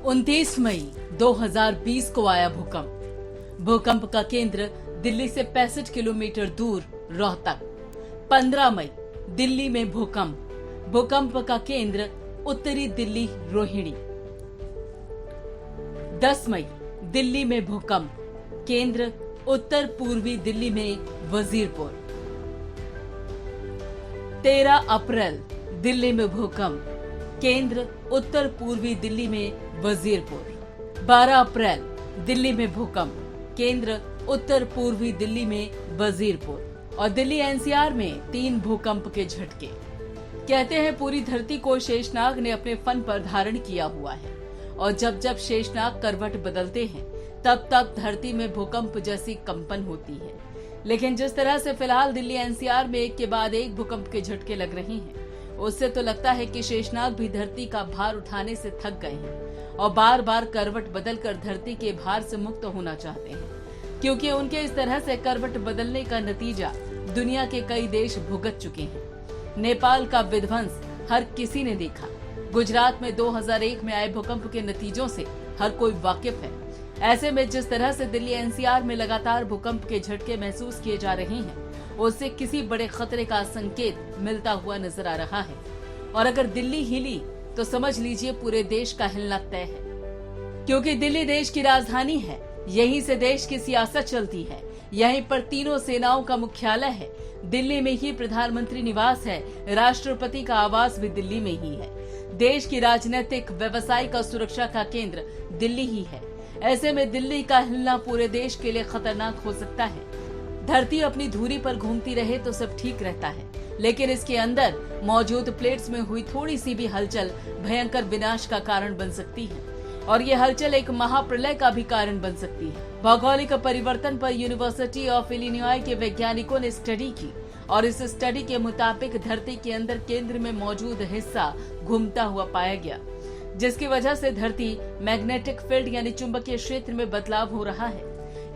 29 मई 2020 को आया भूकंप। भूकंप का केंद्र दिल्ली से 65 किलोमीटर दूर रोहतक। 15 मई दिल्ली में भूकंप। भूकंप का केंद्र उत्तरी दिल्ली रोहिणी। 10 मई दिल्ली में भूकंप। केंद्र उत्तर पूर्वी दिल्ली में वजीरपुर। 13 अप्रैल दिल्ली में भूकंप। केंद्र उत्तर पूर्वी दिल्ली में वजीरपुर। 12 अप्रैल दिल्ली में भूकंप। केंद्र उत्तर पूर्वी दिल्ली में वजीरपुर। और दिल्ली एनसीआर में 3 भूकंप के झटके। कहते हैं पूरी धरती को शेषनाग ने अपने फन पर धारण किया हुआ है और जब जब शेषनाग करवट बदलते हैं तब तब धरती में भूकंप जैसी कंपन होती है। लेकिन जिस तरह से फिलहाल दिल्ली एनसीआर में एक के बाद एक भूकंप के झटके लग रहे हैं, उससे तो लगता है कि शेषनाग भी धरती का भार उठाने से थक गए हैं और बार बार करवट बदलकर धरती के भार से मुक्त होना चाहते हैं, क्योंकि उनके इस तरह से करवट बदलने का नतीजा दुनिया के कई देश भुगत चुके हैं। नेपाल का विध्वंस हर किसी ने देखा। गुजरात में 2001 में आए भूकंप के नतीजों से हर कोई वाकिफ है। ऐसे में जिस तरह से दिल्ली एनसीआर में लगातार भूकंप के झटके महसूस किए जा रहे हैं, उससे किसी बड़े खतरे का संकेत मिलता हुआ नजर आ रहा है। और अगर दिल्ली हिली तो समझ लीजिए पूरे देश का हिलना तय है, क्योंकि दिल्ली देश की राजधानी है। यहीं से देश की सियासत चलती है। यहीं पर तीनों सेनाओं का मुख्यालय है। दिल्ली में ही प्रधानमंत्री निवास है। राष्ट्रपति का आवास भी दिल्ली में ही है। देश की राजनीतिक, व्यावसायिक और सुरक्षा का केंद्र दिल्ली ही है। ऐसे में दिल्ली का हिलना पूरे देश के लिए खतरनाक हो सकता है। धरती अपनी धुरी पर घूमती रहे तो सब ठीक रहता है, लेकिन इसके अंदर मौजूद प्लेट्स में हुई थोड़ी सी भी हलचल भयंकर विनाश का कारण बन सकती है और ये हलचल एक महाप्रलय का भी कारण बन सकती है। भौगोलिक परिवर्तन पर यूनिवर्सिटी ऑफ इलिनॉय के वैज्ञानिकों ने स्टडी की और इस स्टडी के मुताबिक धरती के अंदर केंद्र में मौजूद हिस्सा घूमता हुआ पाया गया, जिसकी वजह से धरती मैग्नेटिक फील्ड यानी चुंबकीय क्षेत्र में बदलाव हो रहा है।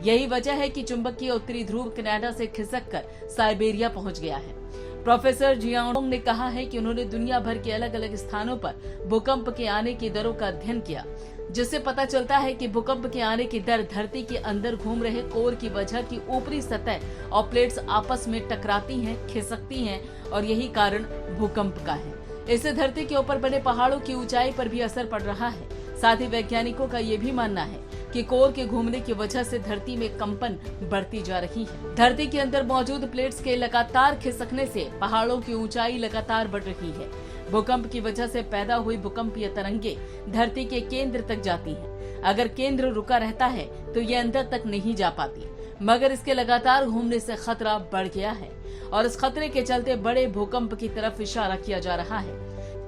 यही वजह है कि चुंबकीय उत्तरी ध्रुव कनाडा से खिसककर साइबेरिया पहुंच गया है। प्रोफेसर जियांग ने कहा है कि उन्होंने दुनिया भर के अलग अलग स्थानों पर भूकंप के आने की दरों का अध्ययन किया, जिससे पता चलता है कि भूकंप के आने की दर धरती के अंदर घूम रहे कोर की वजह की ऊपरी सतह और प्लेट्स आपस में टकराती हैं, खिसकती हैं और यही कारण भूकंप का है। इससे धरती के ऊपर बने पहाड़ों की ऊंचाई पर भी असर पड़ रहा है। साथ ही वैज्ञानिकों का ये भी मानना है कि कोर के घूमने की वजह से धरती में कंपन बढ़ती जा रही है। धरती के अंदर मौजूद प्लेट्स के लगातार खिसकने से पहाड़ों की ऊंचाई लगातार बढ़ रही है। भूकंप की वजह से पैदा हुई भूकंपीय तरंगे धरती के केंद्र तक जाती हैं। अगर केंद्र रुका रहता है तो ये अंदर तक नहीं जा पाती, मगर इसके लगातार घूमने से खतरा बढ़ गया है और इस खतरे के चलते बड़े भूकंप की तरफ इशारा किया जा रहा है।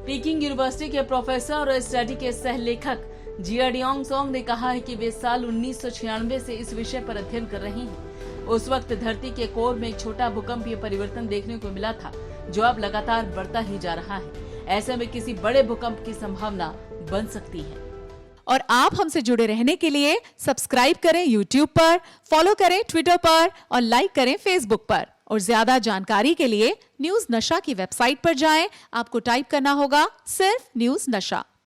पीकिंग यूनिवर्सिटी के प्रोफेसर और स्टडी के सह लेखक जियांग ने कहा है कि वे साल 1996 से इस विषय पर अध्ययन कर रहे हैं। उस वक्त धरती के कोर में एक छोटा भूकंपीय परिवर्तन देखने को मिला था, जो अब लगातार बढ़ता ही जा रहा है। ऐसे में किसी बड़े भूकंप की संभावना बन सकती है। और आप हमसे जुड़े रहने के लिए सब्सक्राइब करें YouTube पर, फॉलो करें ट्विटर पर और लाइक करें Facebook पर। और ज्यादा जानकारी के लिए न्यूज नशा की वेबसाइट पर जाएं। आपको टाइप करना होगा सिर्फ न्यूज नशा।